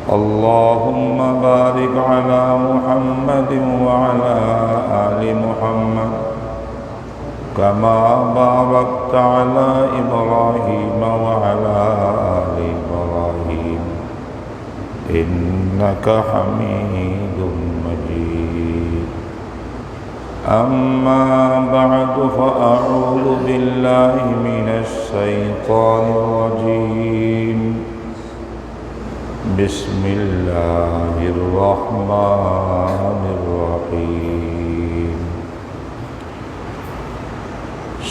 اللهم بارك على محمد وعلى آل محمد كما باركت على إبراهيم وعلى آل إبراهيم إنك حميد مجيد. أما بعد فأعوذ بالله من الشيطان الرجيم. بسم الله الرحمن الرحيم.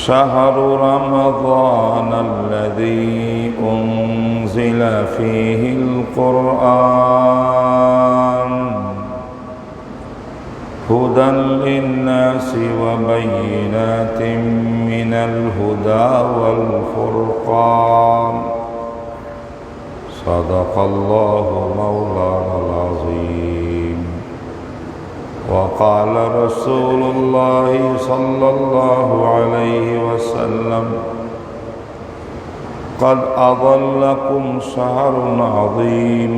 شهر رمضان الذي أنزل فيه القرآن هدى للناس وبينات من الهدى والفرقان. صدق الله مولانا العظيم. وقال رسول الله صلى الله عليه وسلم: قد أظلكم شهر عظيم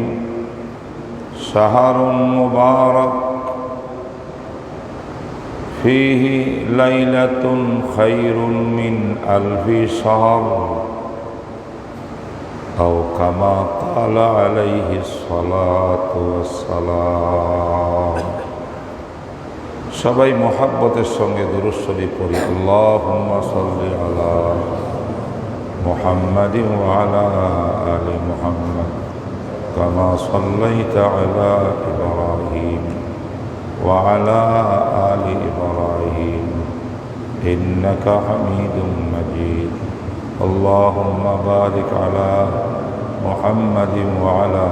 شهر مبارك فيه ليلة خير من ألف شهر أو كما قال عليه الصلاة والسلام. সবাই মুহাব্বতের সঙ্গে দুরূদ শরীফ পড়ি। আল্লাহুম্মা সাল্লি আলা মুহাম্মাদিন ওয়া আলা আলি মুহাম্মাদ কামা সাল্লাইতা আলা ইব্রাহিম ওয়া আলা আলি ইব্রাহিম ইন্নাকা হামিদুম মাজিদ। اللهم بارك على محمد وعلى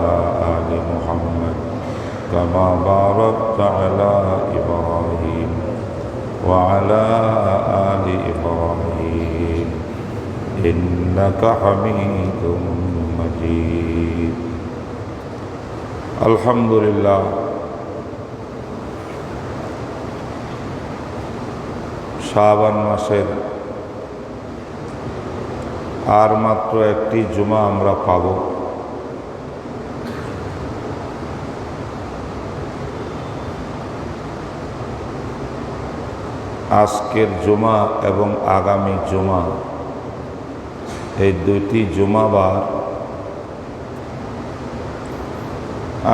آل محمد كما باركت على إبراهيم وعلى آل إبراهيم إنك حميد مجيد. الحمد لله. শাবান মাসের আর মাত্র একটি জুমা আমরা পাব। আজকের জুমা এবং আগামী জুমা, এই দুইটি জুমাবার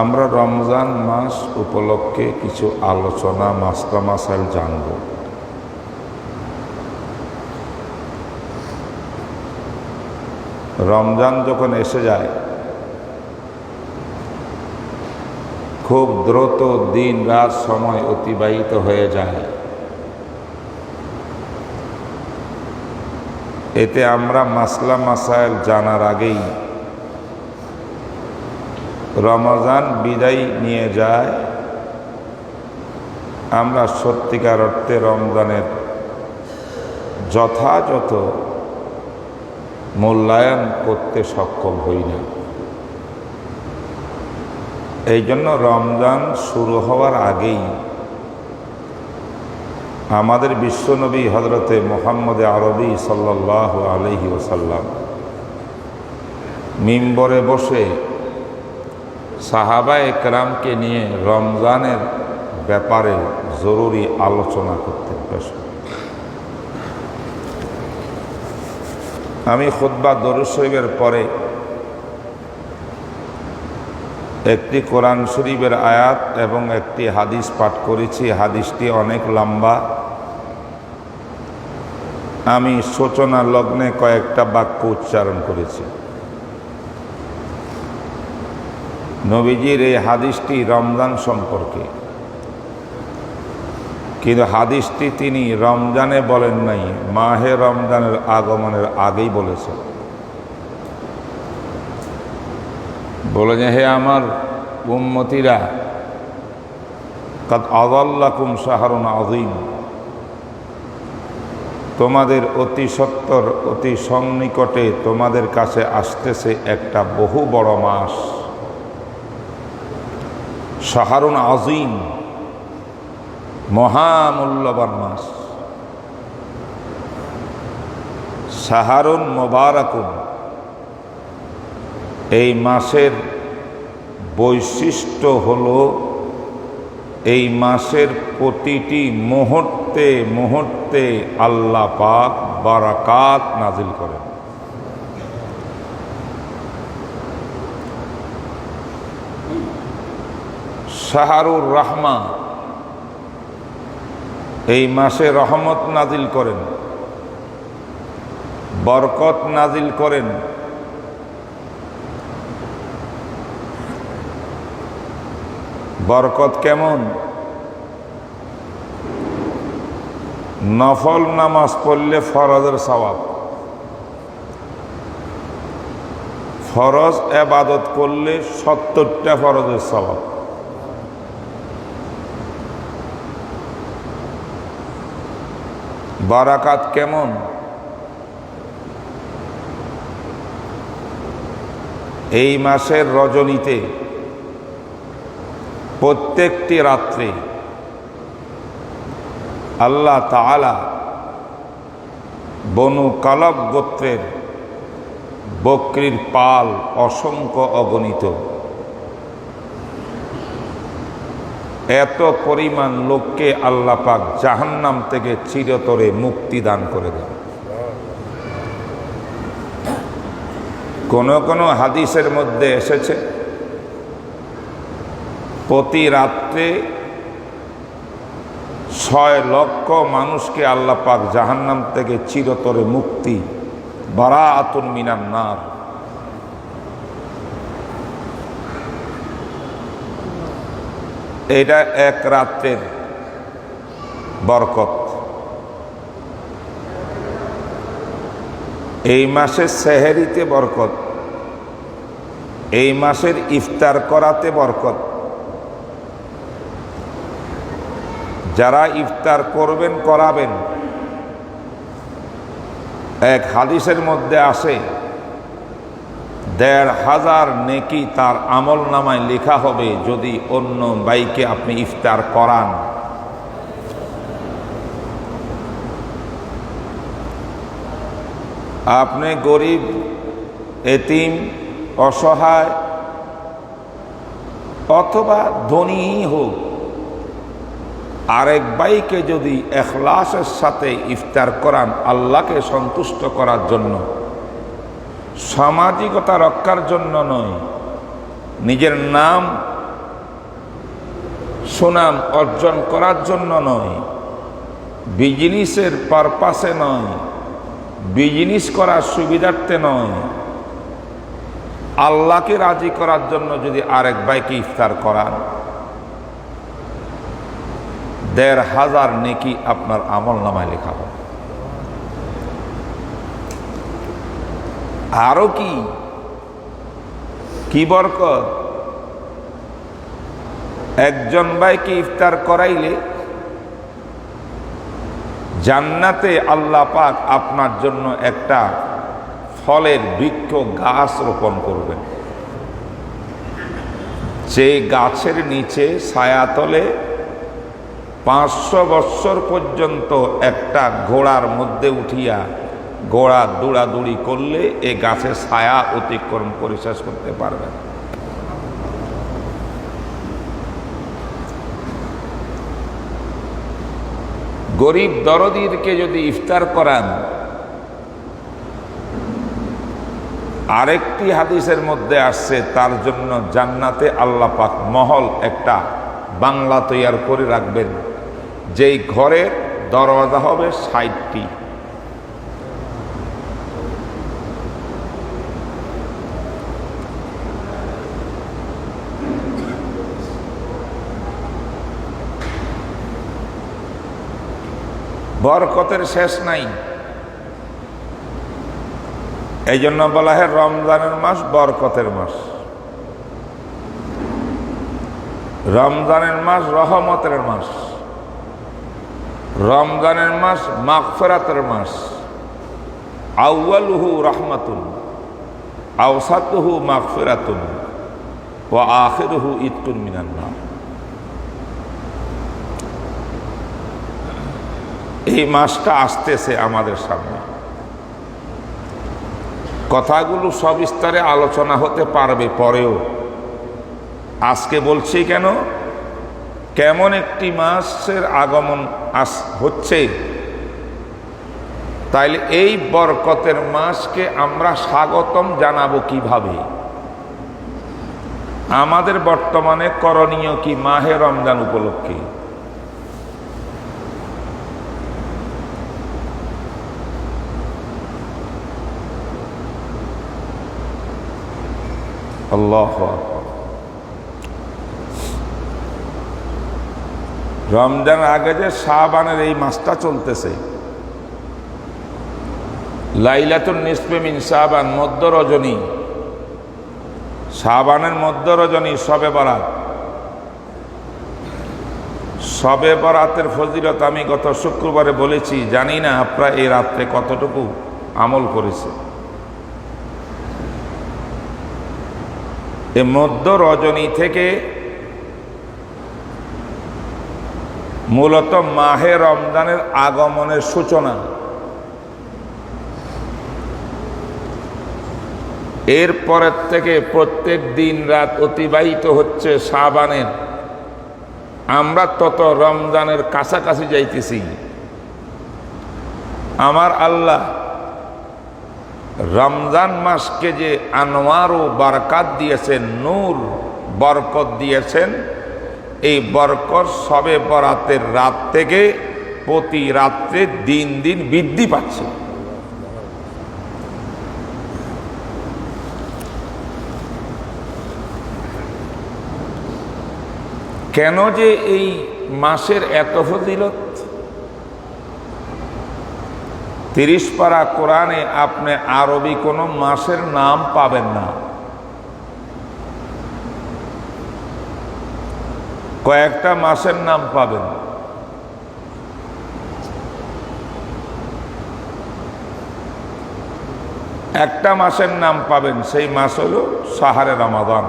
আমরা রমজান মাস উপলক্ষে কিছু আলোচনা মাসলা মাসাইল জানব। রমজান যখন এসে যায় খুব দ্রুত দিন রাত সময় অতিবাহিত হয়ে যায়। এতে আমরা মাসলা মাসাইল জানার আগেই রমজান বিদায় নিয়ে যায়। আমরা সত্যিকার অর্থে রমজানের যথাযথ মূল্যায়ন করতে সক্ষম হই না। এই জন্য রমজান শুরু হওয়ার আগেই আমাদের বিশ্বনবী হযরতে মুহাম্মদ আরবি সাল্লাল্লাহু আলাইহি ওয়াসাল্লাম মিম্বরে বসে সাহাবায়ে কেরামকে নিয়ে রমজানের ব্যাপারে জরুরি আলোচনা করতেন। আমি খুতবা দরুদ শরীফের পরে একটি কোরআন শরীফের আয়াত এবং একটি হাদিস পাঠ করেছি। হাদিসটি অনেক লম্বা। আমি সূচনা লগ্নে কয়েকটা বাক্য উচ্চারণ করেছি। নবীজির এই হাদিসটি রমজান সম্পর্কে, কিন্তু হাদিসটি তিনি রমজানে বলেন নাই, মাহে রমজানের আগমনের আগেই বলেছেন। বলে যে, হে আমার উম্মতিরা, কাদ আযাল্লাকুম শাহরুন আযীম, তোমাদের অতি সত্বর অতি সন্নিকটে তোমাদের কাছে আসতেছে একটা বহু বড় মাস। শাহরুন আযীম, মহামূল্যবান মাস। শাহরুন মুবারাকুন, এই মাসের বৈশিষ্ট্য হলো এই মাসের প্রতিটি মুহূর্তে মুহূর্তে আল্লাহ পাক বারাকাত নাজিল করেন। শাহরুর রাহমা, এই মাসে রহমত নাজিল করেন, বরকত নাজিল করেন। বরকত কেমন? নফল নামাজ পড়লে ফরজের সওয়াব, ফরজ ইবাদত করলে 70টা ফরজের সওয়াব। বারাকাত কেমন? এই মাসের রজনীতে প্রত্যেকটি রাত্রে আল্লাহ তাআলা বনু কালব গোত্রের বকরির পাল অসংখ্য অগণিত, এত পরিমাণ লোককে আল্লাহ পাক জাহান্নাম থেকে চিরতরে মুক্তি দান করে দেন। কোন কোন হাদিসের মধ্যে এসেছে প্রতি রাত্রে 6 লক্ষ মানুষকে আল্লাহ পাক জাহান্নাম থেকে চিরতরে মুক্তি, বারাআতুন মিনান নার। এটা এক রাত্রের বরকত। এই মাসের সেহরিতে বরকত, এই মাসের ইফতার করাতে বরকত। যারা ইফতার করবেন করাবেন, এক হাদিসের মধ্যে আসে ১৫০০ নেকি তার আমল নামায় লেখা হবে যদি অন্য ভাইকে আপনি ইফতার করান। আপনি গরিব, এতিম, অসহায় অথবা ধনী হোক, আরেক ভাইকে যদি ইখলাসের সাথে ইফতার করান আল্লাহকে সন্তুষ্ট করার জন্য, সামাজিকতা রক্ষার জন্য নয়, নিজের নাম সুনাম অর্জন করার জন্য নয়, বিজনেসের পারপাসে নয়, বিজনেস করার সুবিধার্থে নয়, আল্লাহকে রাজি করার জন্য যদি আরেক ভাইকে ইফতার করান, ১৫০০ নেকি আপনার আমল নামায় লেখা হবে। আরো কি বরকত! একজন ভাইকে ইফতার করাইলে জান্নাতে আল্লাহ পাক আপনার জন্য একটা ফলের বৃক্ষ গাছ রোপণ করবেন। যে গাছের নিচে ছায়াতলে 500 বৎসর পর্যন্ত একটা ঘোড়ার মধ্যে উঠিয়া ঘোড়া দৌড়াদৌড়ি করলে এ গাছের ছায়া অতিক্রম করে শেষ করতে পারবে। গরিব দরদিরকে যদি ইফতার করান, আরেকটি হাদিসের মধ্যে আসছে তার জন্য জান্নাতে আল্লাহ পাক মহল একটা বাংলা তৈয়ার করে রাখবেন, যেই ঘরের দরজা হবে 60টি। বরকতের শেষ নাই। এই জন্য বলা হয় রমজানের মাস বরকতের মাস, রমজানের মাস রহমতের মাস, রমজানের মাস মাগফিরাতের মাস। আউয়ালুহু রাহমাতুন, আওসাতুহু মাগফিরাতুন, ওয়া আখিরুহু ইতকুন মিনান নার। এই মাসটা আসতেছে আমাদের সামনে। কথাগুলো সবিস্তারে আলোচনা হতে পারবে পরেও, আজকে বলছি কেন, কেমন একটি মাসের আগমন হচ্ছে, তাইলে এই বরকতের মাসকে আমরা স্বাগতম জানাবো কিভাবে? আমাদের বর্তমানে করণীয় কি মাহে রমজান উপলক্ষে? আল্লাহ, রমজান আগে যে শাবানের এই মাসটা চলতেছে, লাইলাতুন নিসফে মিন শাবান, মধ্য রজনী, শাবানের মধ্য রজনী শবে বরাত। শবে বরাতের ফজিলত আমি গত শুক্রবারে বলেছি, জানি না আপনারা এই রাত্রে কতটুকু আমল করেছে। এই মধ্য রজনী থেকে মূলত মাহে রমজানের আগমনের সূচনা। এরপরের থেকে প্রত্যেক দিন রাত অতিবাহিত হচ্ছে শাবানের, আমরা তত রমজানের কাছাকাছি যাইতেছি। আমার আল্লাহ রমজান মাসকে যে আনোয়ার ও বরকত দিয়েছেন, নূর বরকত দিয়েছেন, এই বরকত শবে বরাতের রাত থেকে প্রতি রাত্রে দিন দিন বৃদ্ধি পাচ্ছে। কেন যে এই মাসের এত ফজিলত? 30 পারা কোরআনে আপনি আরবি কোনো মাসের নাম পাবেন না। কয়েকটা মাসের নাম পাবেন। একটা মাসের নাম পাবেন, সেই মাস হল শাহরে রমাদান।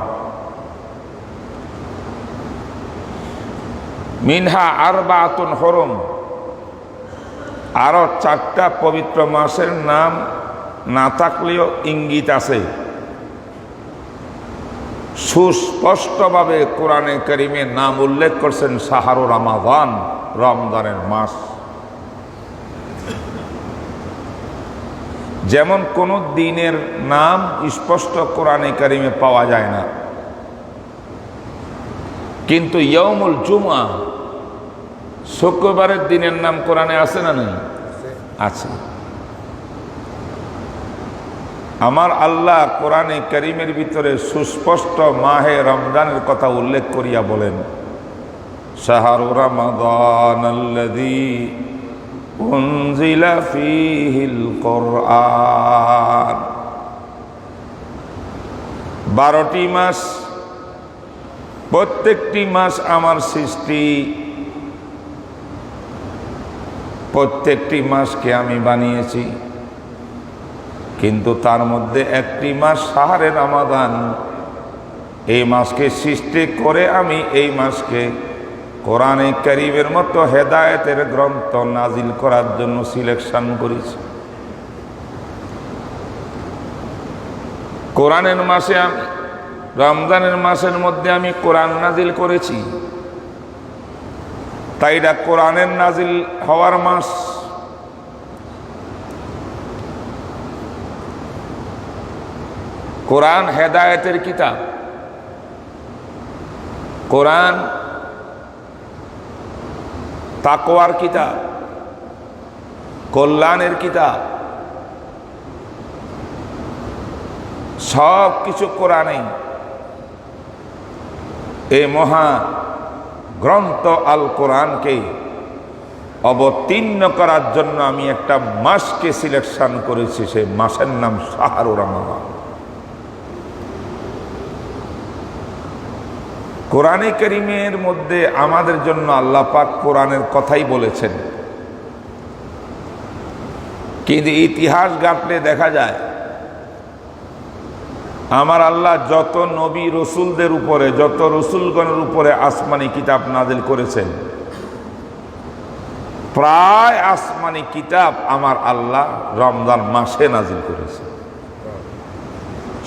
মিনহা আরবাতুন হুরুম, আরো 4টা পবিত্র মাসের নাম না থাকলেও ইঙ্গিত আছে। সুস্পষ্টভাবে কোরআনে কারিমে নাম উল্লেখ করছেন শাহরু রমাদান, রমজানের মাস। যেমন কোন দিনের নাম স্পষ্ট কোরআনে কারিমে পাওয়া যায় না, কিন্তু ইয়াউমুল জুমআ, শুক্রবারের দিনের নাম কোরআনে আছে না নেই? আছে। আমার আল্লাহ কোরআনে কারীমের ভিতরে সুস্পষ্ট মাহে রমজানের কথা উল্লেখ করিয়া বলেন, শাহরু রমাদানাল্লাযী উনজিলা ফীহিল কুরআন। 12টি মাস, প্রত্যেকটি মাস আমার সৃষ্টি, প্রত্যেকটি মাসকে আমি বানিয়েছি, কিন্তু তার মধ্যে একটি মাস শাহরে রমাদান। এই মাসকে সৃষ্টি করে আমি এই মাসকে কোরআনে কারীমের মতো হেদায়েতের গ্রন্থ নাজিল করার জন্য সিলেকশন করেছি। কোরআনের মাসে আমি, রমজানের মাসের মধ্যে আমি কোরআন নাজিল করেছি, তাই এটা কোরআনের নাজিল হওয়ার মাস। কোরআন হেদায়েতের কিতাব, কোরআন তাকওয়ার কিতাব, কল্যাণের কিতাব, সব কিছু কোরআনে। এই মহা গ্রন্থ আল কোরআনকে অবতীর্ণ করার জন্য আমি একটা মাসকে সিলেকশন করেছি, সেই মাসের নাম শাহরু রমাদান। কোরআনে কারীমের মধ্যে আমাদের জন্য আল্লাহ পাক কোরআনের কথাই বলেছেন, কিন্তু ইতিহাস ঘাটলে দেখা যায় আমার আল্লাহ যত নবী রসুলদের উপরে, যত রসুলগণের উপরে আসমানি কিতাব নাজিল করেছেন, প্রায় আসমানি কিতাব আমার আল্লাহ রমজান মাসে নাজিল করেছে।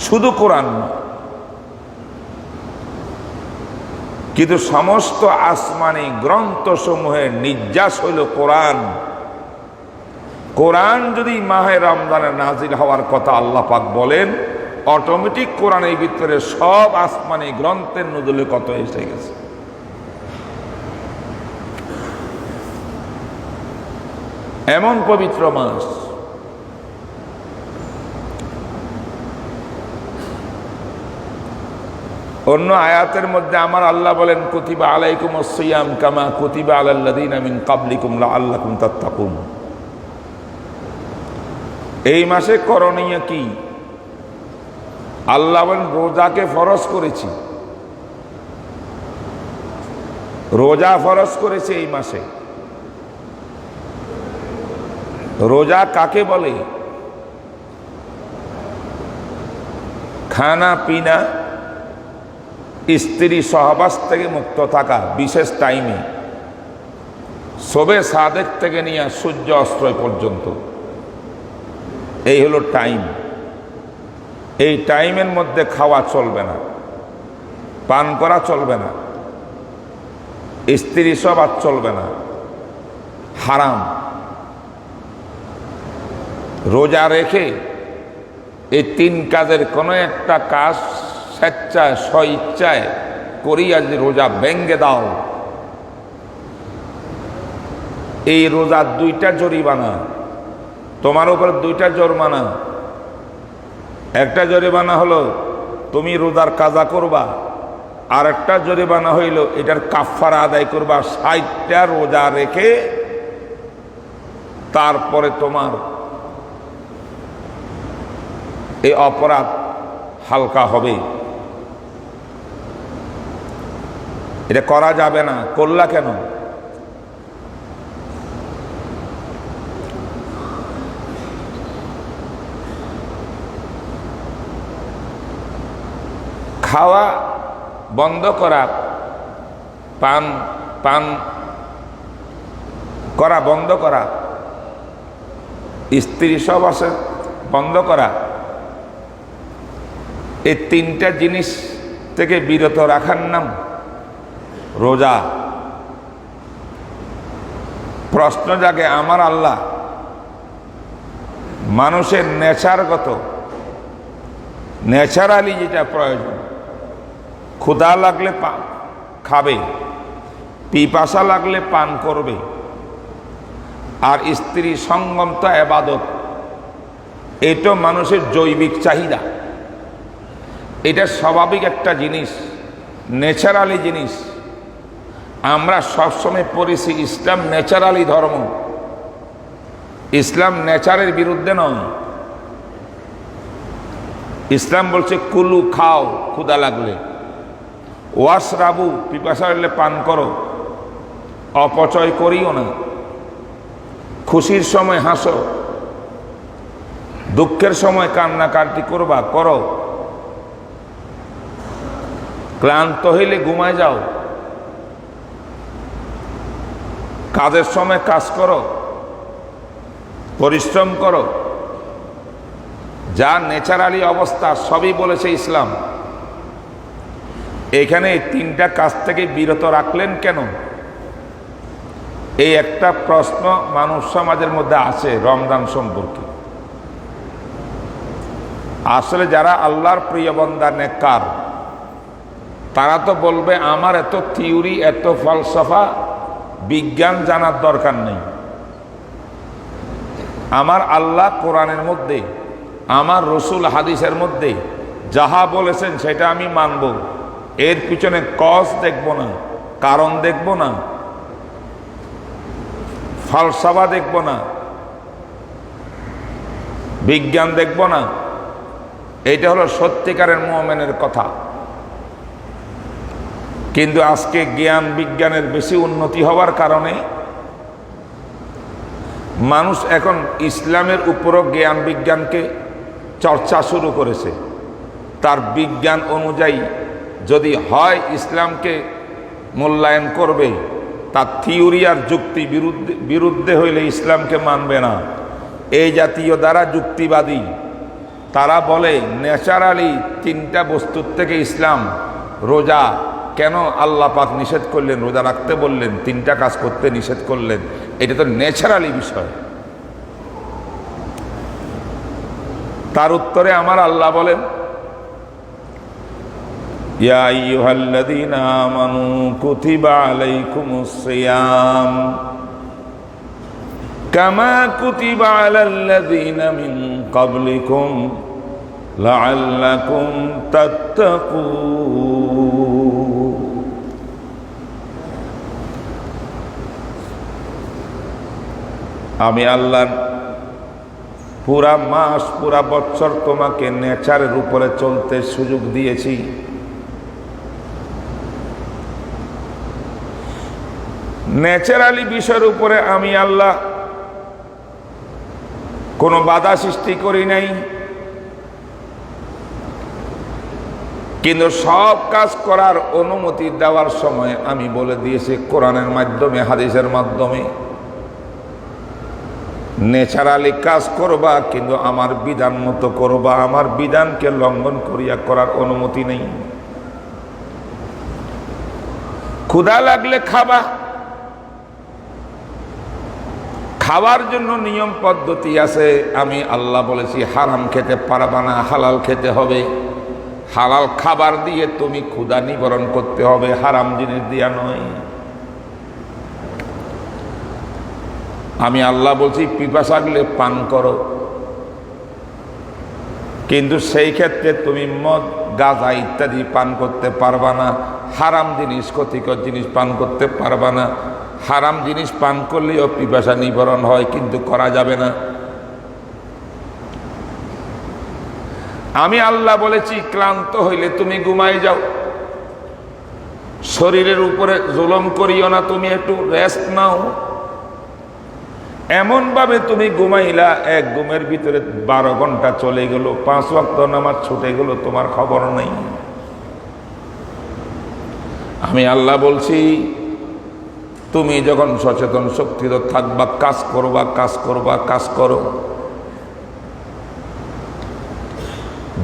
শুধু কোরআন না, কিন্তু সমস্ত আসমানি গ্রন্থসমূহের নির্যাস হইল কোরআন। কোরআন যদি মাহে রমজানে নাজিল হওয়ার কথা আল্লাহ পাক বলেন, অটোমেটিক কোরআনের ভিতরে সব আসমানি গ্রন্থের নজুলের কত এসে গেছে। এমন পবিত্র মাস। অন্য আয়াতের মধ্যে আমার আল্লাহ বলেন, কুতিবা আলাইকুমুস সিয়াম কামা কুতিবা আলাল্লাযীনা মিন ক্বাবলিকুম লাআল্লাকুম তাত্তাকুন। এই মাসে করণীয় কি? আল্লাহ বলেন রোজাকে ফরজ করেছি, রোজা ফরজ করেছে এই মাসে। রোজা কাকে বলে? খানা পিনা, স্ত্রী সহবাস থেকে মুক্ত থাকা বিশেষ টাইমে, শবে সাদেক থেকে নিয়ে সূর্য অস্ত পর্যন্ত, এই হলো টাইম। এই টাইমের মধ্যে খাওয়া চলবে না, পান করা চলবে না, স্ত্রী সহবাস চলবে না, হারাম। রোজা রেখে এই তিন কাজের কোনো একটা কাজ স্বেচ্ছায় স্বইচ্ছায় করিয়া যে রোজা ভেঙ্গে দাও, এই রোজার দুইটা জরিমানা, তোমার উপর দুইটা জরিমানা। একটা জরিমানা হলো তুমি রোজার কাজা করবা, আর একটা জরিমানা হইল এটার কাফারা আদায় করবা 60টা রোজা রেখে, তারপরে তোমার এই অপরাধ হালকা হবে। এটা করা যাবে না। করলা কেন? খাওয়া বন্ধ করা, পান করা বন্ধ করা, স্ত্রী সহবাস বন্ধ করা, এই তিনটা জিনিস থেকে বিরত রাখার নাম রোজা। প্রশ্ন জাগে, আমার আল্লাহ মানুষের নেচারগত, ন্যাচারালি যেটা প্রয়োজন, ক্ষুধা লাগলে খাবে, পিপাসা লাগলে পান করবে, আর স্ত্রী সঙ্গম তো ইবাদত, এটা মানুষের জৈবিক চাহিদা। এটা স্বাভাবিক একটা জিনিস, ন্যাচারালি জিনিস। আমরা সবসময় পড়েছি ইসলাম ন্যাচারালি ধর্ম। ইসলাম নেচারের বিরুদ্ধে নয়। ইসলাম বলছে কুলু, খাও ক্ষুধা লাগলে, ওয়াশরাবু পিপাসা লাগলে পান করো, অপচয় করিও না, খুশির সময় হাসো, দুঃখের সময় কান্নাকাটি করবা করো, ক্লান্ত হইলে ঘুমায় যাও, কাজের সময় কাজ করো, পরিশ্রম করো। যা ন্যাচারালি অবস্থা সবই বলেছে ইসলাম। এখানে তিনটা কাজ থেকে বিরত রাখলেন কেন? এই একটা প্রশ্ন মানুষ সমাজের মধ্যে আছে রমজান সম্পর্কে। আসলে যারা আল্লাহর প্রিয় বান্দা নেককার, তারা তো বলবে আমার এত থিওরি, এত ফলসফা, বিজ্ঞান জানার দরকার নেই। আমার আল্লাহ কোরআনের মধ্যে, আমার রসুল হাদিসের মধ্যে যাহা বলেছেন সেটা আমি মানব। এর পিছনে কজ দেখব না, কারণ দেখব না, ফলসফা দেখব না, বিজ্ঞান দেখব না। এটা হলো সত্যিকারের মুমিনের কথা। কিন্তু আজকে জ্ঞান বিজ্ঞানের বেশি উন্নতি হওয়ার কারণে মানুষ এখন ইসলামের উপরও জ্ঞান বিজ্ঞানকে চর্চা শুরু করেছে। তার বিজ্ঞান অনুযায়ী যদি হয় ইসলামকে মূল্যায়ন করবে, তার থিওরি আর যুক্তি বিরুদ্ধে হইলে ইসলামকে মানবে না। এই জাতীয় দ্বারা যুক্তিবাদী, তারা বলে ন্যাচারালি তিনটা বস্তুর থেকে ইসলাম রোজা, কেন আল্লাহ পাক নিষেধ করলেন, রোজা রাখতে বললেন, 3টা কাজ করতে নিষেধ করলেন? এটা তো ন্যাচারালি বিষয়। তার উত্তরে আমার আল্লাহ বলেন, ইয়া আইয়ুহাল্লাযীনা আমানু কুতিবা আলাইকুমুস সিয়াম কামা কুতিবা আলাল্লাযীনা মিন ক্বাবলিকুম লাআল্লাকুম তাত্তাকুন। আমি আল্লাহ পুরা মাস পুরা বছর তোমাকে নেচারের উপরে চলতে সুযোগ দিয়েছি। ন্যাচারালি বিষয়ের উপরে আমি আল্লাহ কোনো বাধা সৃষ্টি করি নাই, কিন্তু সব কাজ করার অনুমতি দেওয়ার সময় আমি বলে দিয়েছি কোরআনের মাধ্যমে, হাদিসের মাধ্যমে, ন্যাচারালি কাজ করবা কিন্তু আমার বিধান মতো করবা, আমার বিধানকে লঙ্ঘন করিয়া করার অনুমতি নেই। ক্ষুধা লাগলে খাবা, খাওয়ার জন্য নিয়ম পদ্ধতি আছে। আমি আল্লাহ বলেছি হারাম খেতে পারবা না, হালাল খেতে হবে। হালাল খাবার দিয়ে তুমি ক্ষুধা নিবারণ করতে হবে, হারাম জিনিস দিয়া নয়। আমি আল্লাহ বলছি পিপাসা লাগলে পান করো, কিন্তু সেই ক্ষেত্রে তুমি মদ, গাঁজা ইত্যাদি পান করতে পারবা না। হারাম জিনিস, ক্ষতিকর জিনিস পান করতে পারবা না। হারাম জিনিস পান করলেও পিপাসা নিবারণ হয়, কিন্তু করা যাবে না। আমি আল্লাহ বলেছি ক্লান্ত হইলে তুমি ঘুমাই যাও, শরীরের উপরে জুলুম করিও না, তুমি একটু রেস্ট নাও। এমন ভাবে তুমি ঘুমাইলা, এক ঘুমের ভিতরে 12 ঘন্টা চলে গেল, 5 ওয়াক্ত নামাজ ছুটে গেল, তোমার খবর নেই। আমি আল্লাহ বলছি তুমি যখন সচেতন শক্তিত থাকবা, কাজ করবা, কাজ করবা, কাজ করো।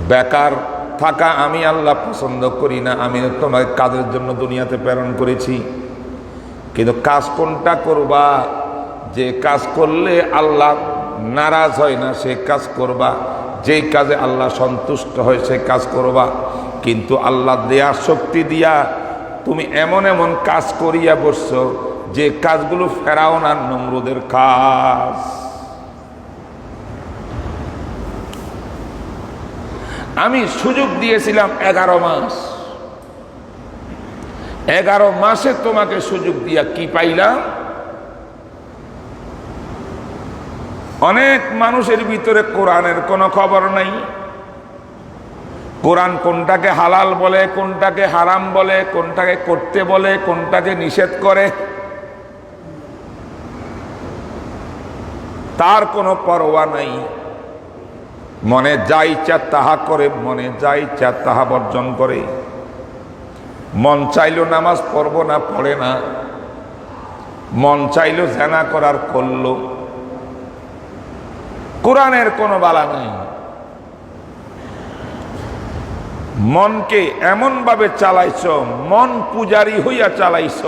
বেকার থাকা আমি আল্লাহ পছন্দ করি না। আমি তোমাকে কাজের জন্য দুনিয়াতে প্রেরণ করেছি, কিন্তু কাজ কোনটা করবা, যে কাজ করলে আল্লাহ নারাজ হয় না সে কাজ করবা, যেই কাজে আল্লাহ সন্তুষ্ট হয় সে কাজ করবা। কিন্তু আল্লাহ দেয়া শক্তি দিয়া তুমি এমন এমন কাজ করিয়া বসছো যে কাজগুলো ফেরাউন আর নমরুদের কাজ। আমি সুযোগ দিয়েছিলাম 11 মাস। 11 মাসে তোমাকে সুযোগ দিয়া কি পাইলাম? অনেক মানুষের ভিতরে কোরআনের কোনো খবর নাই। কোরআন কোনটাকে হালাল বলে, কোনটাকে হারাম বলে, কোনটাকে করতে বলে, কোনটাকে নিষেধ করে, তার কোনো পরোয়া নাই। মনে যা ইচ্ছা তাহা করে, মনে যা ইচ্ছা তাহা বর্জন করে। মন চাইলো নামাজ পড়ব না, পড়ে না। মন চাইলো জেনা করার করলো। কোরআনের কোনো বালা নাই। মনকে এমন ভাবে চালাইছ, মন পূজারী হইয়া চালাইছ,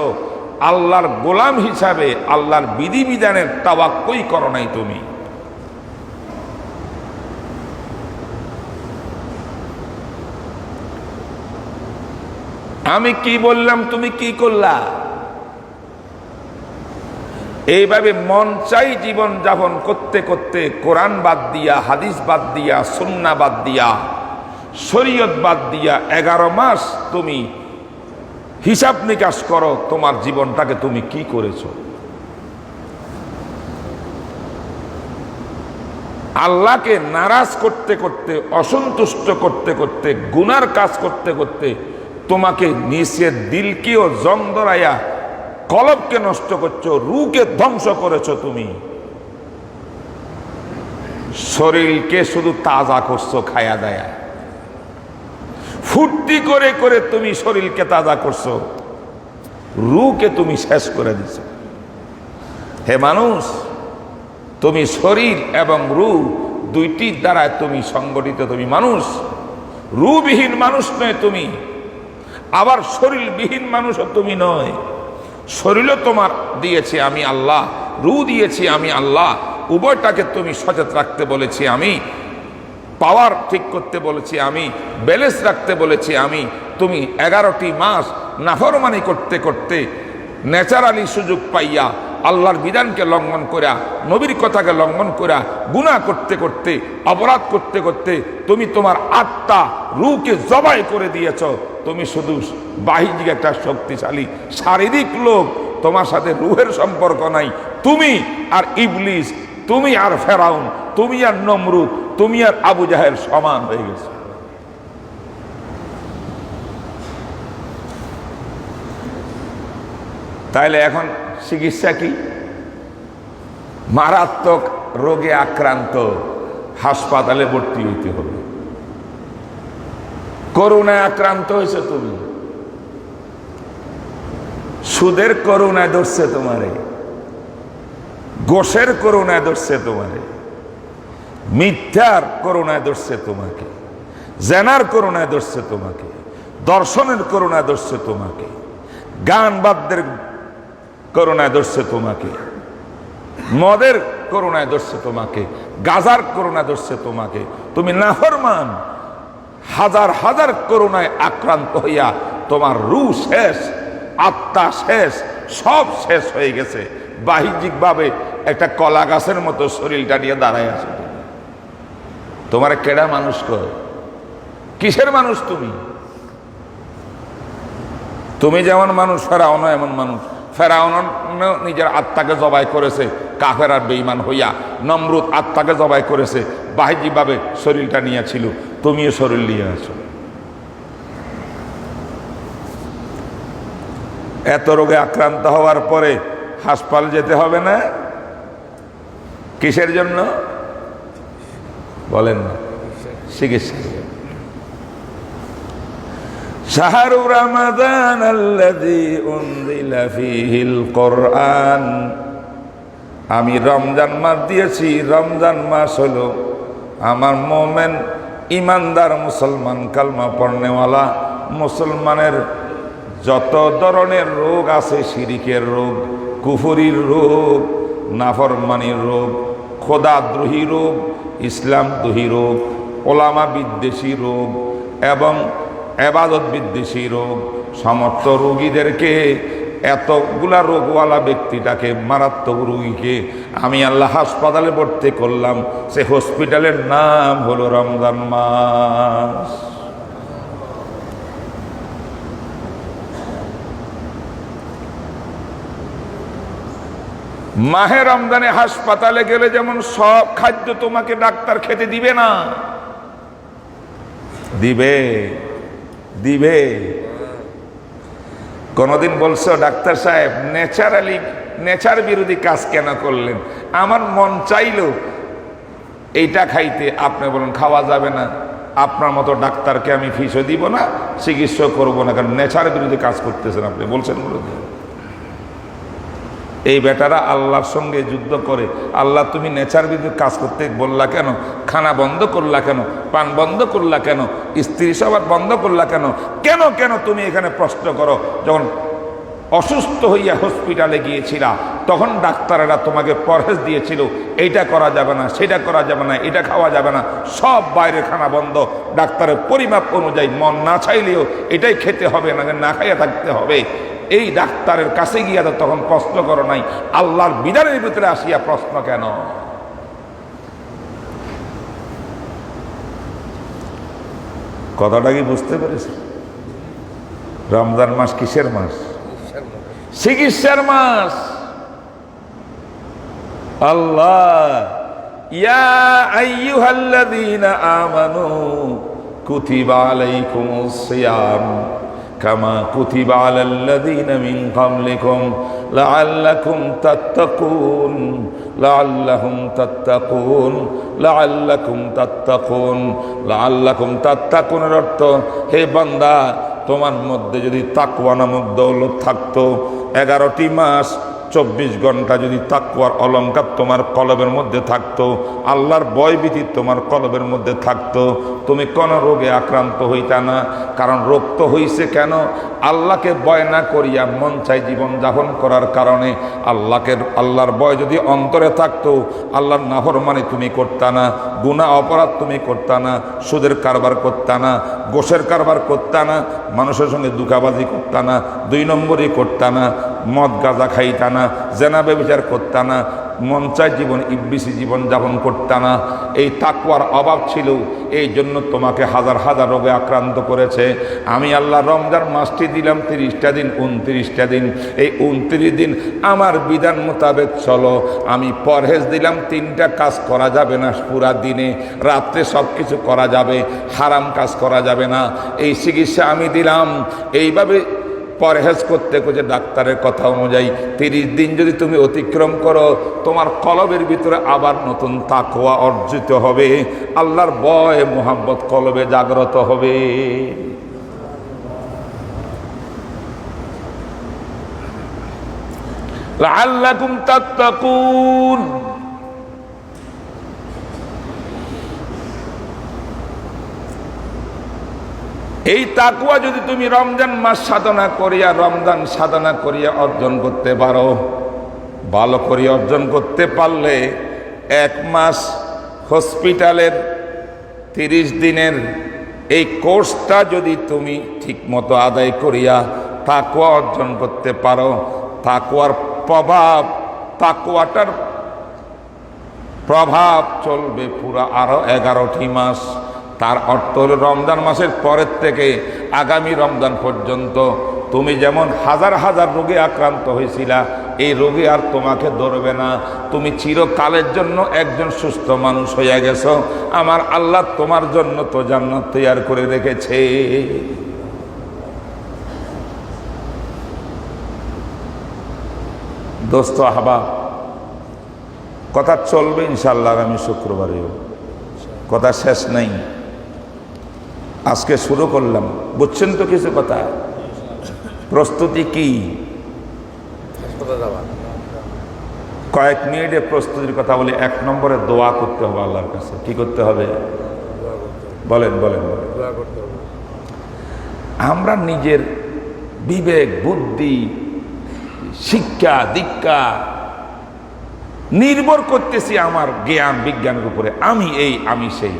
আল্লাহর গোলাম হিসাবে আল্লাহর বিধিবিধানের তাওয়াক্কুই করো নাই তুমি। আমি কি বললাম, তুমি কি করলা? এইভাবে মন চাই জীবন যাপন করতে করতে কোরআন বাদ দিয়া, হাদিস বাদ দিয়া, সুন্নাহ বাদ দিয়া, শরীয়ত বাদ দিয়া 11 মাস তুমি হিসাব নিকাশ করো তোমার জীবনটাকে তুমি কি করেছো। আল্লাহকে নারাজ করতে করতে, অসন্তুষ্ট করতে করতে, গুনার কাজ করতে করতে তোমাকে নিচের দিলকেও জং ধরাইয়া কলবকে নষ্ট করছো, রূহকে ধ্বংস করেছো। তুমি শরীরকে শুধু তাজা করছো খায়া দায়া, ফুর্তি করে করে তুমি শরীরকে তাজা করছো, রূহকে তুমি শেষ করে দিছো। হে মানুষ, তুমি শরীর এবং রূহ দুইটির দ্বারা তুমি সংগঠিত। তুমি মানুষ, রূহবিহীন মানুষ নয় তুমি। আবার শরীরবিহীন মানুষও তুমি নয়, শরীরও তোমার দিয়েছি আমি আল্লাহ, রু দিয়েছি আমি আল্লাহ, উভয়টাকে তুমি সচেত রাখতে বলেছি আমি, পাওয়ার ঠিক করতে বলেছি আমি, ব্যালেন্স রাখতে বলেছি আমি। তুমি 11টি মাস নাফরমানি করতে করতে ন্যাচারালি সুযোগ পাইয়া আল্লাহর বিধানকে লঙ্ঘন করা, নবীর কথাকে লঙ্ঘন করা, গুনাহ করতে করতে, অপরাধ করতে করতে তুমি তোমার আত্মা রুকে জবাই করে দিয়েছ। তুমি শুধু বাহ্যিক একটা শক্তিশালী শারীরিক লোক, তোমার সাথে রুহের সম্পর্ক নাই। তুমি আর ইবলিস, তুমি আর ফেরাউন, তুমি আর নমরুদ, তুমি আর আবু জাহেল সমান হয়ে গেছে। তাইলে এখন চিকিৎসা কি? মারাত্মক রোগে আক্রান্ত, হাসপাতালে ভর্তি হইতে হবে। করোনায় আক্রান্ত হয়েছে তুমি, সুদের করোনায় ধরছে তোমারে, গোশের করোনায় ধরছে তোমারে, মিথ্যার করোনায় ধরছে তোমাকে, জেনার করোনায় ধরছে তোমাকে, দর্শনের করোনায় ধরছে তোমাকে, গান বাদ্যের করোনায় ধরছে তোমাকে, মদের করোনায় ধরছে তোমাকে, গাজার করোনায় ধরছে তোমাকে। তুমি নাফরমান, হাজার হাজার করোনায় আক্রান্ত হইয়া তোমার রূহ শেষ, আত্মা শেষ, সব শেষ হয়ে গেছে। বাহ্যিকভাবে একটা কলা গাছের মতো শরীরটা নিয়ে দাঁড়ায় আছে। তোমার কেডা মানুষ কর? কিসের মানুষ তুমি? তুমি যেমন মানুষ, ফেরাউনও এমন মানুষ। ফেরাউন নিজের আত্মাকে জবাই করেছে কাফের আর বেঈমান হইয়া, নমরুদ আত্মাকে জবাই করেছে, বাহ্যিকভাবে শরীরটা নিয়েছিল, তুমিও শরীর নিয়ে আছো। এত রোগে আক্রান্ত হওয়ার পরে হাসপাতাল যেতে হবে না? কিসের জন্য বলেন না? চিকিৎসা। শাহরু রমাদান আল্লাযী উনজিলা ফীহিল কুরআন। আমি রমজান মাস দিয়েছি। রমজান মাস হলো আমার মোমেন ইমানদার মুসলমান, কালমা পড়নেওয়ালা মুসলমানের যত ধরনের রোগ আছে, শিরিকের রোগ, কুফরির রোগ, নাফরমানির রোগ, খোদাদ্রোহী রোগ, ইসলামদ্রোহী রোগ, ওলামা বিদ্বেষী রোগ এবং এবাদত বিদ্বেষী রোগ, সমস্ত রোগীদেরকে, এতগুলা রোগওয়ালা ব্যক্তিটাকে, মারাত্মক রোগীকে আমি আল্লাহ হাসপাতালে ভর্তি করলাম। সে হসপিটালের নাম হলো রমজান মাস। মাহে রমজানে হাসপাতালে গেলে যেমন সব খাদ্য তোমাকে ডাক্তার খেতে দিবে না, দিবে দিবে। কোনদিন বলছো ডাক্তার সাহেব ন্যাচারালি, নেচার বিরোধী কাজ কেন করলেন? আমার মন চাইলো এইটা খাইতে, আপনি বলেন খাওয়া যাবে না। আপনার মতো ডাক্তারকে আমি ফিসও দিব না, চিকিৎসা করবো না, কারণ নেচার বিরোধী কাজ করতেছেন আপনি, বলছেন বিরোধী। এই বেটারা আল্লাহর সঙ্গে যুদ্ধ করে, আল্লাহ তুমি নেচার বিরুদ্ধে কাজ করতে বললা কেন? খানা বন্ধ করলা কেন? পান বন্ধ করলা কেন? স্ত্রী সবার বন্ধ করলা কেন? কেন কেন তুমি এখানে প্রশ্ন করো। যখন অসুস্থ হইয়া হসপিটালে গিয়েছিলা তখন ডাক্তারেরা তোমাকে পরহেজ দিয়েছিল, এইটা করা যাবে না, সেটা করা যাবে না, এটা খাওয়া যাবে না, সব বাইরে খানা বন্ধ। ডাক্তারের পরিমাপ অনুযায়ী মন না চাইলেও এটাই খেতে হবে, না খাইয়া থাকতে হবে। এই ডাক্তারের কাছে গিয়া তো তখন প্রশ্ন করো নাই, আল্লাহর বিধানের ভিতরে আসিয়া প্রশ্ন কেন? কথাটা কি বুঝতে পেরেছ? রমজান মাস কিসের মাস? চিকিৎসার মাস। আল্লাহ ইয়া আইয়ুহাল্লাযীনা আমানু কুতিবা আলাইকুমুস সিয়াম কামা কুতিবা আলাল্লাযীনা মিন ক্বাবলিকুম লাআল্লাকুম তাত্তাকুন লাআল্লাহুম তাত্তাকুন লাআল্লাকুম তাত্তাকুন। লাআল্লাকুম তাত্তাকুনের অর্থ, হে বান্দা তোমার মধ্যে যদি তাকওয়া নামক দৌলত থাকতো, 11টি মাস 24 ঘন্টা যদি তাকওয়ার অলংকার তোমার কলবের মধ্যে থাকতো, আল্লাহর ভয়ভীতি তোমার কলবের মধ্যে থাকতো, তুমি কোনো রোগে আক্রান্ত হইতা না। কারণ রোগ তো হইছে কেন? আল্লাহকে ভয় না করিয়া মন চাই জীবন যাপন করার কারণে। আল্লাহর ভয় যদি অন্তরে থাকতো, আল্লাহর নাফরমানি তুমি করতা না, গুনাহ অপরাধ তুমি করতা না, সুদের কারবার করতা না, গোশের কারবার করতা না, মানুষের সঙ্গে দুকাবাজি করতা না, 2 নম্বরই করতা না, মদ গাঁজা খাইতা না, জেনা ব্যভিচার করতা না, মন চায় জীবন ইবলিসি জীবন যাপন করতা না। এই তাকওয়ার অভাব ছিল, এই জন্য তোমাকে হাজার হাজার রোগে আক্রান্ত করেছে। আমি আল্লাহ রমজান মাসটি দিলাম 30টা দিন, 29টা দিন। এই 29 দিন আমার বিধান মোতাবেক চলো। আমি পরহেজ দিলাম, 3টা কাজ করা যাবে না পুরা দিনে, রাত্রে সব কিছু করা যাবে, হারাম কাজ করা যাবে না। এই চিকিৎসা আমি দিলাম। এইভাবে পরহেজ করতে করতে ডাক্তারের কথা অনুযায়ী 30 দিন যদি তুমি অতিক্রম করো, তোমার কলবের ভিতরে আবার নতুন তাকওয়া অর্জিত হবে, আল্লাহর ভয় মুহাব্বত কলবে জাগ্রত হবে। লাআল্লাকুম তাত্তাকুন। এই তাকওয়া যদি তুমি রমজান মাস সাধনা করিয়া অর্জন করতে পারো, ভালো করে অর্জন করতে পারলে 1 মাস হসপিটালের 30 দিনের এই কোর্সটা যদি তুমি ঠিকমতো আদায় করিয়া তাকওয়া অর্জন করতে পারো, তাকওয়াটার প্রভাব চলবে পুরা আরো 11টি মাস। তার অর্থ হলো রমজান মাসের পরের থেকে আগামী রমজান পর্যন্ত তুমি যেমন হাজার হাজার রোগে আক্রান্ত হয়েছিলা, এই রোগে আর তোমাকে ধরবে না। তুমি চিরকালের জন্য একজন সুস্থ মানুষ হইয়া গেছো। আমার আল্লাহ তোমার জন্য তো জান্নাত তৈয়ার করে রেখেছে। দোস্ত আহবাব, কথা চলবে ইনশাআল্লাহ আগামী শুক্রবারেও, কথা শেষ নাই। আজকে শুরু করলাম, বুঝছেন তো কিছু কথা? প্রস্তুতি কি? কয়েক মিনিটে প্রস্তুতির কথা বলি। 1 নম্বরে দোয়া করতে হবে আল্লাহর কাছে। কি করতে হবে? বলেন বলেন বলেন। আমরা নিজের বিবেক বুদ্ধি শিক্ষা দীক্ষা নির্ভর করতেছি আমার জ্ঞান বিজ্ঞানের উপরে। আমি এই আমি সেই,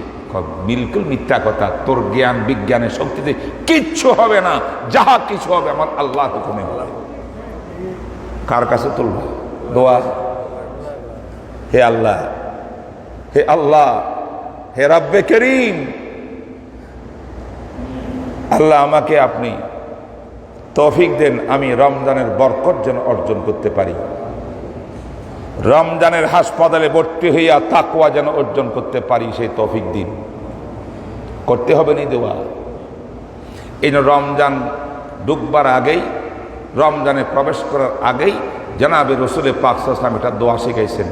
বিলকুল মিথ্যা কথা। তোর জ্ঞান বিজ্ঞানের শক্তিতে কিচ্ছু হবে না। যাহা কিছু হবে আমার আল্লাহর হুকুমে হবে। কার কাছে তুলব দোয়া? হে আল্লাহ, হে আল্লাহ, হে রাব্বে করিম, আল্লাহ আমাকে আপনি তৌফিক দেন, আমি রমজানের বরকত যেন অর্জন করতে পারি। রমজানের হাসপাতালে ভর্তি হইয়া তাকওয়া যেন অর্জন করতে পারি, সেই তৌফিক দিন। করতে হবে নি দোয়া? এই রমজান ঢুকবার আগেই, রমজানে প্রবেশ করার আগেই জনাবে রসুল পাক সাল্লাল্লাহু আলাইহি ওয়াসাল্লাম একটা দোয়া শিখাইছেন।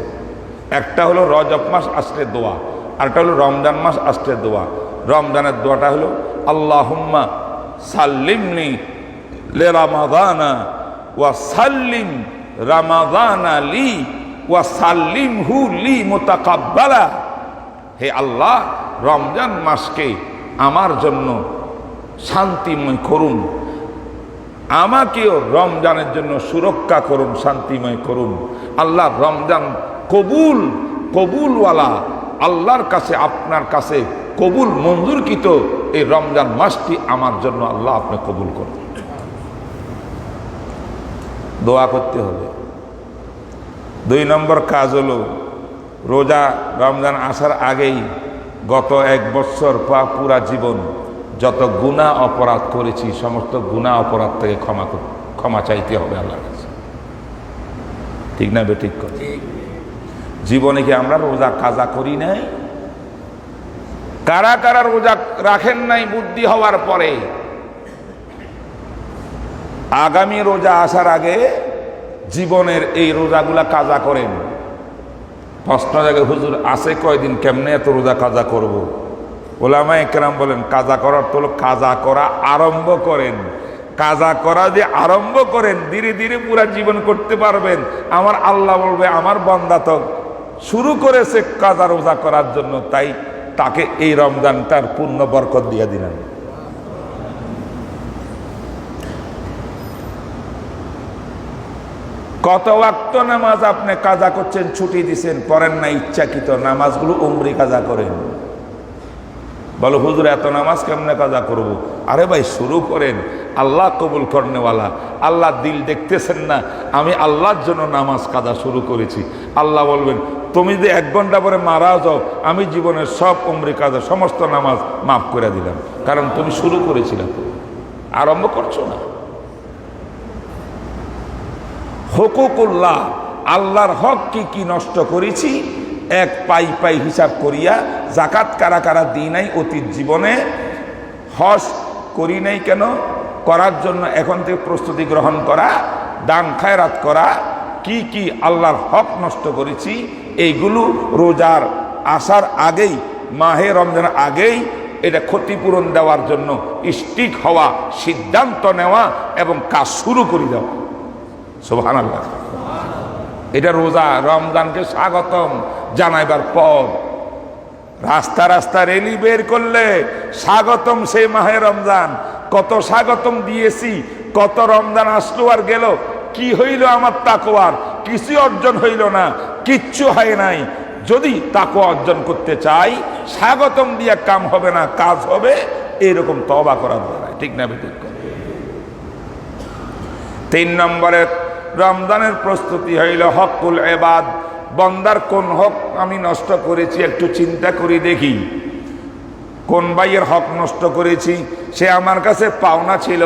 একটা হলো রজব মাস আসলে দোয়া, আরেকটা হলো রমজান মাস আসলে দোয়া। রমজানের দোয়াটা হলো আল্লাহুম্মা সাল্লিমনি লি রামাদানা ওয়া সাল্লিম রামাদানা লি ওয়া সাল্লিমহু লি মুতাকাব্বালা। হে আল্লাহ, রমজান মাসকে আমার জন্য শান্তিময় করুন, আমাকেও রমজানের জন্য সুরক্ষা করুন, শান্তিময় করুন। আল্লাহ রমজান কবুলওয়ালা, আল্লাহর কাছে আপনার কাছে কবুল মঞ্জুরকৃত এই রমজান মাসটি আমার জন্য আল্লাহ আপনি কবুল করুন। দোয়া করতে হবে। 2 নম্বর কাজ হলো রোজা রমজান আসার আগেই গত 1 বছর পুরা জীবন যত গুনাহ অপরাধ করেছি, সমস্ত গুনাহ অপরাধ থেকে ক্ষমা চাইতে হবে আল্লাহর কাছে। ঠিক না বেঠিক কথা? জীবনে কি আমরা রোজা কাজা করি নাই? কারা কারা রোজা রাখেন নাই বুদ্ধি হওয়ার পরে? আগামী রোজা আসার আগে জীবনের এই রোজাগুলা কাজা করেন। প্রশ্ন জায়গায়, হুজুর আছে কয়দিন, কেমনে এত রোজা কাজা করব? ওলামায়ে কেরাম বলেন কাজা করার তো কাজা করা আরম্ভ করেন, কাজা করা যে আরম্ভ করেন ধীরে ধীরে পুরা জীবন করতে পারবেন। আমার আল্লাহ বলবে আমার বান্দা তো শুরু করেছে কাজা রোজা করার জন্য, তাই তাকে এই রমজানটার পূর্ণ বরকত দিয়ে দিলেন। কত ওয়াক্ত নামাজ আপনি কাজা করছেন, ছুটি দিছেন, পড়েন না, ইচ্ছাকৃত নামাজগুলো উমরি কাজা করেন। বলো হুজুর এত নামাজ কেমনে কাজা করব? আরে ভাই শুরু করেন, আল্লাহ কবুল করনেওয়ালা, আল্লাহ দিল দেখতেছেন না? আমি আল্লাহর জন্য নামাজ কাজা শুরু করেছি। আল্লাহ বলবেন তুমি যদি 1 ঘন্টা পরে মারা যাও, আমি জীবনের সব উমরি কাজা সমস্ত নামাজ মাফ করে দিলাম, কারণ তুমি শুরু করেছিলে, আরম্ভ করছো না। হুকুকুল্লাহ, আল্লাহর হক কি কি নষ্ট করেছি এক পাই পাই হিসাব করিয়া, জাকাত কারা কারা দিই নাই অতীত জীবনে, হজ করি নাই কেন, করার জন্য এখন থেকে প্রস্তুতি গ্রহণ করা, দান খায়রাত করা, কি কি আল্লাহর হক নষ্ট করেছি, এইগুলো রোজার আসার আগেই, মাহে রমজানের আগেই এটা ক্ষতিপূরণ দেওয়ার জন্য স্টিক হওয়া, সিদ্ধান্ত নেওয়া এবং কাজ শুরু করে দেওয়া। সুবহানাল্লাহ। এটা রোজা রমজানকে স্বাগতম জানাইবার পর রাস্তা রাস্তা রেলি বের করলে স্বাগতম সেই মাহে রমজান। কত স্বাগতম দিয়েছি, কত রমজান আসলো আর গেল, কি হইল আমার তাকওয়ার? কিছু অর্জন হইল না, কিচ্ছু হয় নাই। যদি তাকওয়া অর্জন করতে চাই, স্বাগতম দিয়ে কাম হবে না, কাজ হবে এরকম তওবা করার দ্বারা। ঠিক না বেঠিক? 3 নম্বরের রমজানের প্রস্তুতি হইল হকুল ইবাদ। বন্দার কোন হক আমি নষ্ট করেছি একটু চিন্তা করি দেখি। কোন ভাইয়ের হক নষ্ট করেছি? সে আমার কাছে পাওনা ছিল,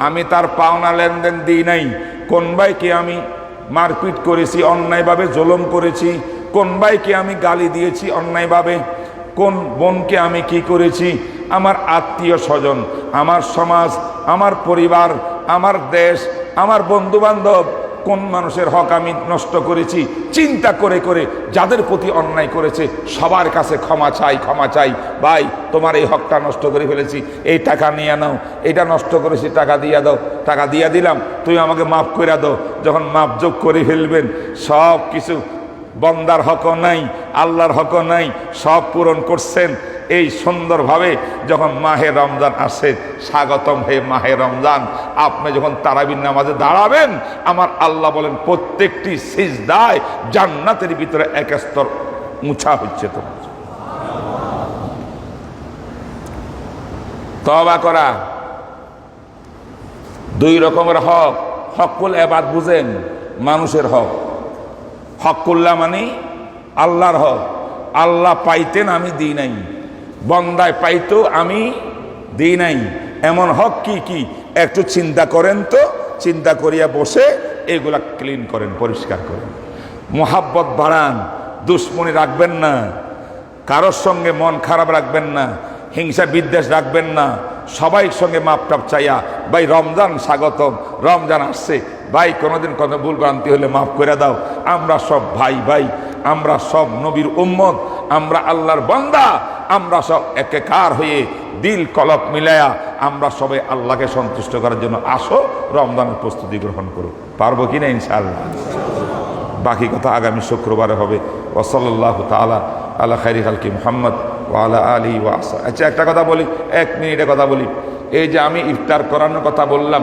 আমি তার পাওনা লেনদেন দিই নাই। কোন ভাইকে আমি মারপিট করেছি, অন্যায়ভাবে জুলুম করেছি? কোন ভাইকে আমি গালি দিয়েছি অন্যায়ভাবে? কোন বোনকে আমি কি করেছি? আমার আত্মীয় স্বজন, আমার সমাজ, আমার পরিবার, আমার দেশ, আমার বন্ধু বান্ধব, কোন মানুষের হক আমি নষ্ট করেছি? চিন্তা করে করে যাদের প্রতি অন্যায় করেছে সবার কাছে ক্ষমা চাই, ক্ষমা চাই। ভাই তোমার এই হকটা নষ্ট করে ফেলেছি, এই টাকা নিয়ে নাও, এটা নষ্ট করেছি, টাকা দিয়ে দাও, টাকা দিয়ে দিলাম, তুমি আমাকে মাফ করে দাও। যখন মাফ যোগ করে ফেলবেন, সব কিছু বন্দার হকও নাই, আল্লাহর হকও নাই, সব পূরণ করছেন। এই সুন্দরভাবে যখন মাহে রমজান আসে, স্বাগতম হে মাহে রমজান। আপনি যখন তারাবির নামাজে দাঁড়াবেন, আমার আল্লাহ বলেন প্রত্যেকটি সিজদায় জান্নাতের ভিতরে 1 স্তর উঁচা হচ্ছে। তোমার তওবা করা। 2 রকমের হক। হকুল ইবাদ বুঝেন, মানুষের হক। হকুল্লাহ মানে আল্লাহর হক। আল্লাহ পাইতেন, আমি দিই নাই। বন্দায় পাইতো, আমি দিই নাই। এমন হক কি কি একটু চিন্তা করেন তো। চিন্তা করিয়া বসে এগুলা ক্লিন করেন, পরিষ্কার করেন। মোহাব্বত বাড়ান, দুশ্মনী রাখবেন না, কারোর সঙ্গে মন খারাপ রাখবেন না, হিংসা বিদ্বেষ রাখবেন না, সবাই সঙ্গে মাপটাপ চাইয়া। ভাই রমজান স্বাগতম, রমজান আসছে, ভাই কোনোদিন কোনো ভুল ভ্রান্তি হলে মাফ করে দাও। আমরা সব ভাই ভাই, আমরা সব নবীর উম্মত, আমরা আল্লাহর বান্দা, আমরা সব একাকার হয়ে দিল কলব মিলায়া আমরা সবাই আল্লাহকে সন্তুষ্ট করার জন্য আসো, রমজানের প্রস্তুতি গ্রহণ করো। পারবো কিনা ইনশাআল্লাহ? বাকি কথা আগামী শুক্রবারে হবে। ওয়া সাল্লাল্লাহু তাআলা আলা খাইরি খালকি মুহাম্মদ ওয়া আলা আলিহি ওয়া আসহাবিহি। আচ্ছা একটা কথা বলি, 1 মিনিটে কথা বলি। এই যে আমি ইফতার করানোর কথা বললাম,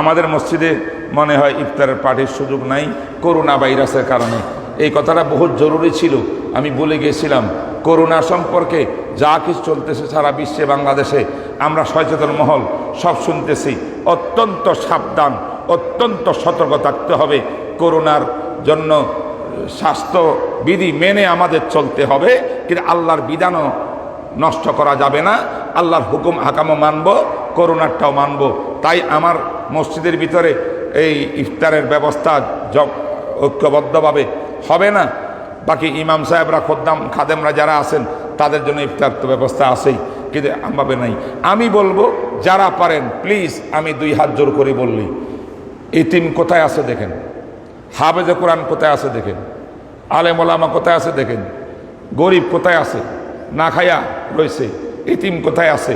আমাদের মসজিদে মনে হয় ইফতারের পার্টির সুযোগ নাই করোনা ভাইরাসের কারণে। এই কথাটা বহুত জরুরি ছিল, আমি বলে গেছিলাম। করোনা সম্পর্কে যা কিছু চলতেছে সারা বিশ্বে, বাংলাদেশে, আমরা সচেতন মহল সব শুনতেছি। অত্যন্ত সাবধান, অত্যন্ত সতর্ক থাকতে হবে। করোনার জন্য স্বাস্থ্যবিধি মেনে আমাদের চলতে হবে, কিন্তু আল্লাহর বিধানও নষ্ট করা যাবে না। আল্লাহর হুকুম হাকামও মানব, করোনারটাও মানব। তাই আমার মসজিদের ভিতরে এই ইফতারের ব্যবস্থা ঐক্যবদ্ধভাবে হবে না। বাকি ইমাম সাহেবরা, খাদেমরা যারা আছেন তাদের জন্য ইফতার তো ব্যবস্থা আছেই, কিন্তু আমভাবে নাই। আমি বলবো যারা পারেন প্লিজ, আমি 2 হাত জোর করে বললি, এতিম কোথায় আছে দেখেন, হাফেজে কোরআন কোথায় আছে দেখেন, আলেম ওলামা কোথায় আছে দেখেন, গরিব কোথায় আছে, না খায়া রয়েছে, এতিম কোথায় আছে।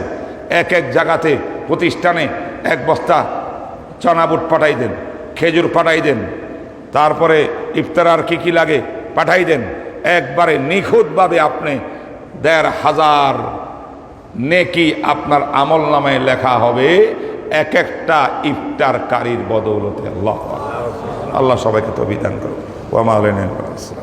এক এক জায়গাতে প্রতিষ্ঠানে এক বস্তা চনা বুট পাঠাই দেন, খেজুর পাঠাই দেন, তারপরে ইফতার আর কি লাগে পাঠাই দেন। একবারে নিখুঁতভাবে আপনি ১৫০০ নেকি আপনার আমল নামায় লেখা হবে, এক একটা ইফতারকারীর বদৌলতে। আল্লাহ আল্লাহ সবাইকে তৌফিক দান করুন। ওয়া মা আলাইনা ইল্লা আল বালাগ।